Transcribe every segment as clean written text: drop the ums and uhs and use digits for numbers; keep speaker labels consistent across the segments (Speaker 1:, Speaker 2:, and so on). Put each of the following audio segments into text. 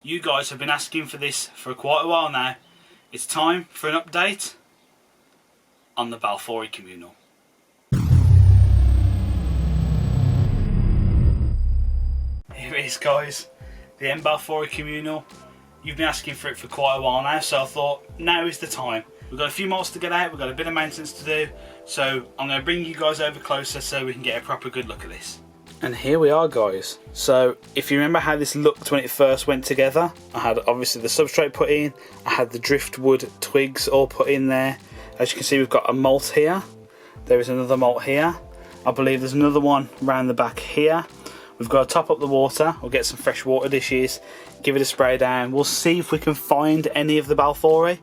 Speaker 1: You guys have been asking for this for quite a while now. It's time for an update on the Balfouri communal. Here it is, guys, the Balfouri communal. You've been asking for it for quite a while now, so I thought now is the time. We've got a few molts to get out, we've got a bit of maintenance to do, so I'm going to bring you guys over closer so we can get a proper good look at this. And here we are, guys. So if you remember how this looked when it first went together, I had obviously the substrate put in, I had the driftwood twigs all put in there. As you can see, we've got a molt here, there is another molt here, I believe there's another one around the back here. We've got to top up the water, we'll get some fresh water dishes, give it a spray down. We'll see if we can find any of the Balfouri,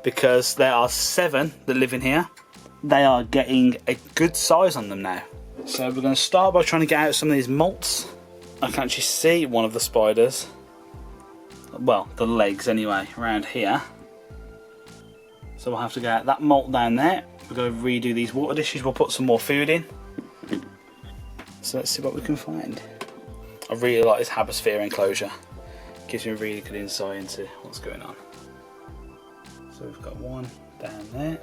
Speaker 1: because there are 7 that live in here. They are getting a good size on them now. So we're going to start by trying to get out some of these molts. I can actually see one of the spiders, well, the legs anyway, around here. So we'll have to get out that molt down there. We're going to redo these water dishes, we'll put some more food in. So let's see what we can find. I really like this Habosphere enclosure. Gives me a really good insight into what's going on. So we've got one down there.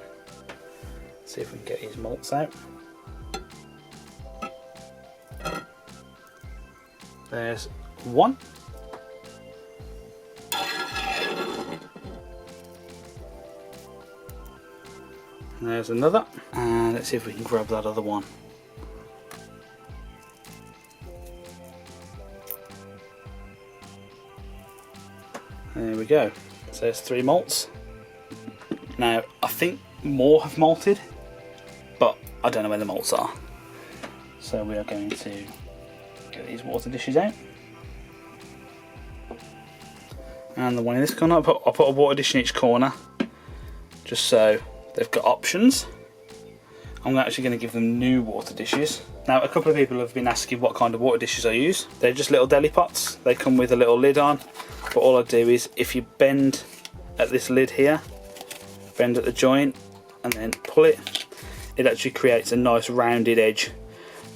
Speaker 1: Let's see if we can get these molts out. There's one. And there's another. And let's see if we can grab that other one. There we go. So there's 3 molts. Now I think more have molted, but I don't know where the molts are. So we are going to get these water dishes out. And the one in this corner, I'll put a water dish in each corner, just so they've got options. I'm actually going to give them new water dishes. Now a couple of people have been asking what kind of water dishes I use. They're just little deli pots. They come with a little lid on, but all I do is if you bend at this lid here, bend at the joint and then pull it, it actually creates a nice rounded edge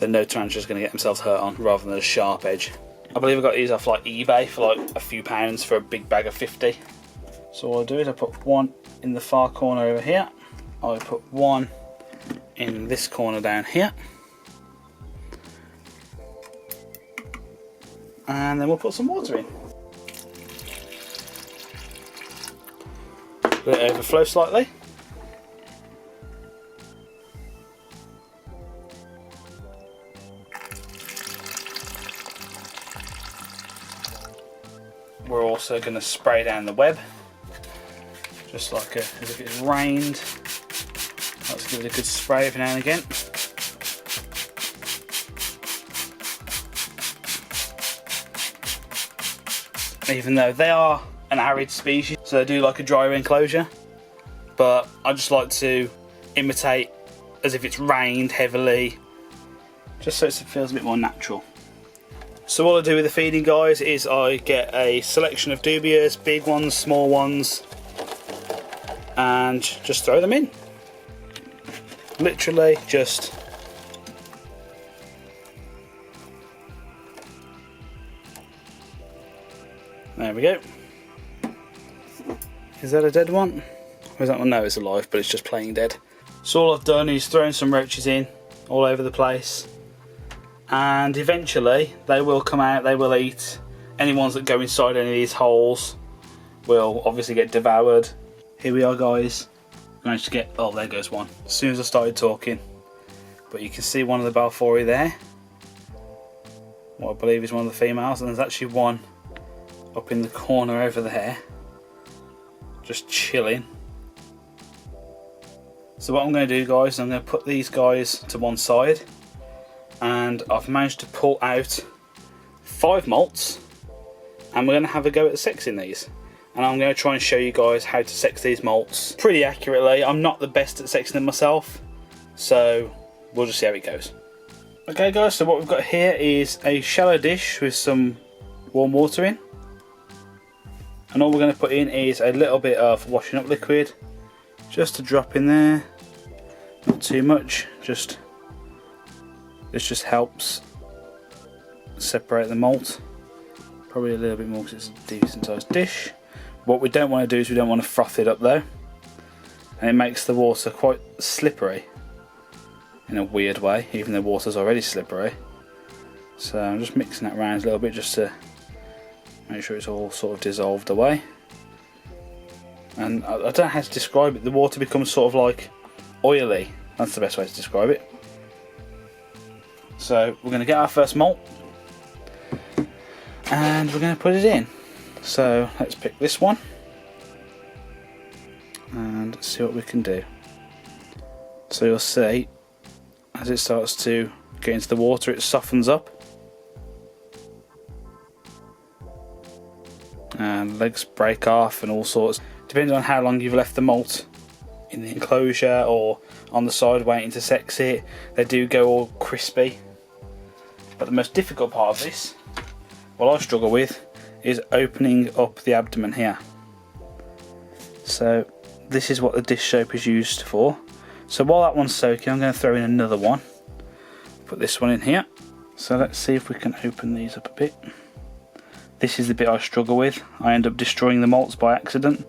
Speaker 1: that no tarantula is going to get themselves hurt on, rather than a sharp edge. I believe I got these off like eBay for like a few pounds for a big bag of 50. So what I'll do is I put one in the far corner over here, I'll put one in this corner down here, and then we'll put some water in. Let it overflow slightly. We're also going to spray down the web, just like as if it's rained. Let's give it a good spray every now and again. Even though they are an arid species, so they do like a drier enclosure, but I just like to imitate as if it's rained heavily, just so it feels a bit more natural. So what I do with the feeding, guys, is I get a selection of dubias, big ones, small ones, and just throw them in. Literally just there we go. Is that a dead one? Or is that one? No, it's alive, but it's just playing dead. So all I've done is thrown some roaches in all over the place, and eventually they will come out, they will eat. Any ones that go inside any of these holes will obviously get devoured. Here we are, guys. Managed to get, oh, there goes one as soon as I started talking, but you can see one of the Balfouri there, what I believe is one of the females, and there's actually one up in the corner over there just chilling. So what I'm going to do, guys, I'm going to put these guys to one side, and I've managed to pull out 5 molts, and we're going to have a go at sexing these. And I'm going to try and show you guys how to sex these molts pretty accurately. I'm not the best at sexing them myself, so we'll just see how it goes. Okay, guys, so what we've got here is a shallow dish with some warm water in, and all we're going to put in is a little bit of washing up liquid, just to drop in there, not too much, this just helps separate the molt Probably a little bit more because it's a decent sized dish. What we don't want to do is we don't want to froth it up though, and it makes the water quite slippery in a weird way, even though water's already slippery. So I'm just mixing that around a little bit just to make sure it's all sort of dissolved away. And I don't know how to describe it, the water becomes sort of like oily, that's the best way to describe it. So we're going to get our first malt and we're going to put it in. So let's pick this one and see what we can do. So you'll see as it starts to get into the water it softens up and legs break off and all sorts. Depending on how long you've left the malt in the enclosure or on the side waiting to sex it, they do go all crispy. But the most difficult part of this, what I struggle with, is opening up the abdomen here. So this is what the dish soap is used for. So while that one's soaking, I'm going to throw in another one. Put this one in here. So let's see if we can open these up a bit. This is the bit I struggle with. I end up destroying the malts by accident.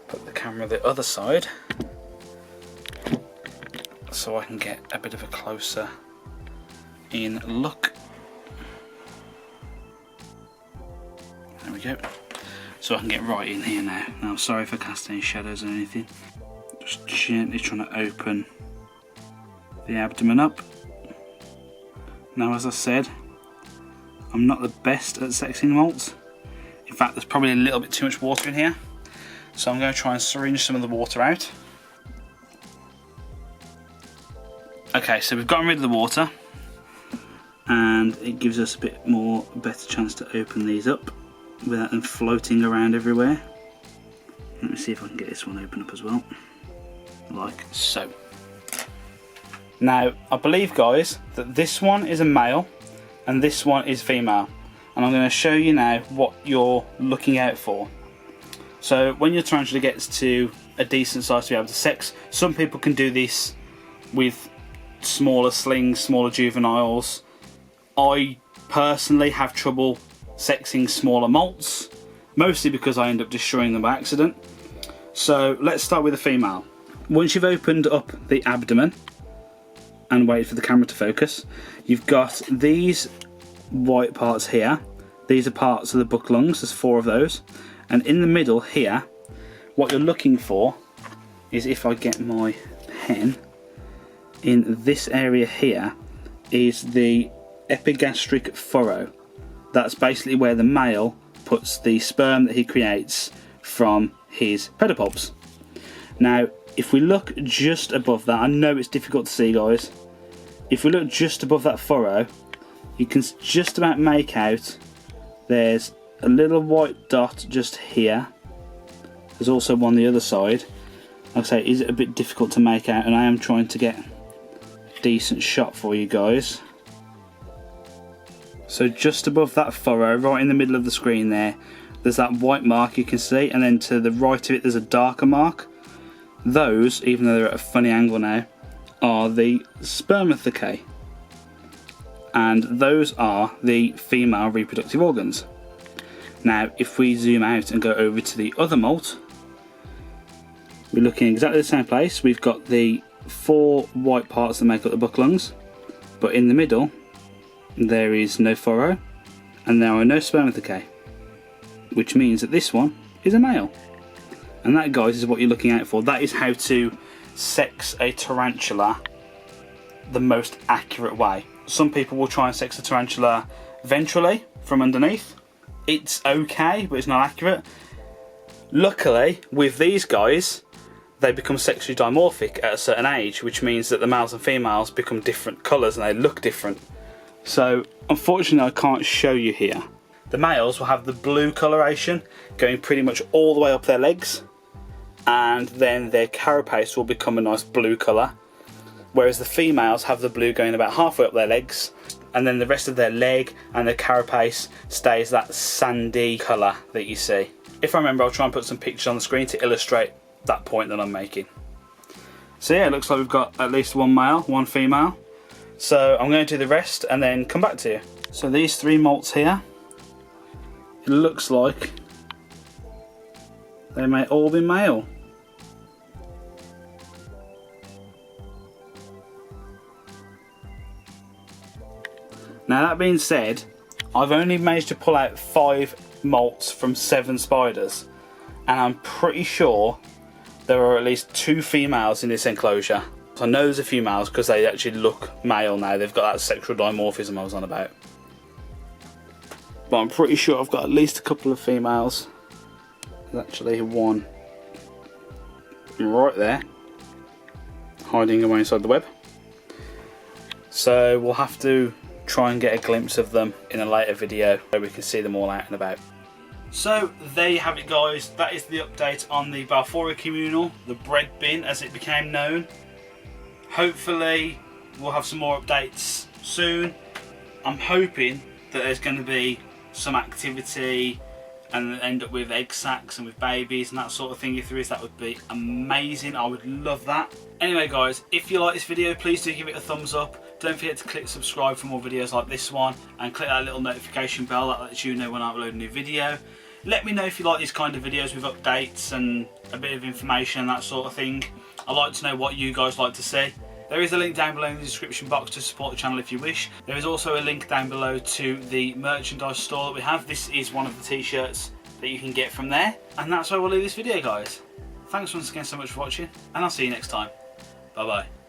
Speaker 1: Put the camera the other side so I can get a bit of a closer in look. There we go. So I can get right in here now. Now I'm sorry if I cast any shadows or anything. Just gently trying to open the abdomen up. Now as I said, I'm not the best at sexing malts. In fact there's probably a little bit too much water in here. So I'm going to try and syringe some of the water out. Okay, so we've gotten rid of the water and it gives us a bit more better chance to open these up without them floating around everywhere. Let me see if I can get this one open up as well, like so. Now I believe guys that this one is a male and this one is female, and I'm going to show you now what you're looking out for. So when your tarantula gets to a decent size to be able to sex, some people can do this with smaller slings, smaller juveniles. I personally have trouble sexing smaller malts, mostly because I end up destroying them by accident. So let's start with the female. Once you've opened up the abdomen and wait for the camera to focus, you've got these white parts here. These are parts of the buck lungs, there's 4 of those. And in the middle here, what you're looking for is, if I get my pen, in this area here is the epigastric furrow. That's basically where the male puts the sperm that he creates from his pedipalps. Now, if we look just above that, I know it's difficult to see guys, if we look just above that furrow, you can just about make out there's a little white dot just here. There's also one on the other side. Like I say, it is a bit difficult to make out, and I am trying to get a decent shot for you guys. So just above that furrow, right in the middle of the screen there's that white mark you can see, and then to the right of it there's a darker mark. Those, even though they're at a funny angle now, are the spermatothecae, and those are the female reproductive organs. Now if we zoom out and go over to the other molt, we're looking exactly the same place. We've got the 4 white parts that make up the buck lungs, but in the middle there is no furrow and there are no spermatothecae, which means that this one is a male. And that guys is what you're looking out for. That is how to sex a tarantula the most accurate way. Some people will try and sex a tarantula ventrally from underneath. It's okay, but it's not accurate. Luckily, with these guys, they become sexually dimorphic at a certain age, which means that the males and females become different colours and they look different. So, unfortunately, I can't show you here. The males will have the blue coloration going pretty much all the way up their legs, and then their carapace will become a nice blue colour, whereas the females have the blue going about halfway up their legs, and then the rest of their leg and their carapace stays that sandy colour that you see. If I remember, I'll try and put some pictures on the screen to illustrate that point that I'm making. So yeah, it looks like we've got at least 1 male, 1 female. So I'm going to do the rest and then come back to you. So these 3 malts here, it looks like they may all be male. Now that being said, I've only managed to pull out 5 molts from 7 spiders, and I'm pretty sure there are at least 2 females in this enclosure. I know there's a few males because they actually look male now. They've got that sexual dimorphism I was on about. But I'm pretty sure I've got at least a couple of females. There's actually one right there, hiding away inside the web. So we'll have to try and get a glimpse of them in a later video where we can see them all out and about. So there you have it, guys. That is the update on the Balfouri communal, the bread bin as it became known. Hopefully we'll have some more updates soon. I'm hoping that there's going to be some activity and end up with egg sacs and with babies and that sort of thing. If there is, that would be amazing. I would love that. Anyway guys, if you like this video, please do give it a thumbs up. Don't forget to click subscribe for more videos like this one, and click that little notification bell that lets you know when I upload a new video. Let me know if you like these kind of videos with updates and a bit of information and that sort of thing. I'd like to know what you guys like to see. There is a link down below in the description box to support the channel if you wish. There is also a link down below to the merchandise store that we have. This is one of the t-shirts that you can get from there. And that's where we'll leave this video, guys. Thanks once again so much for watching, and I'll see you next time. Bye bye.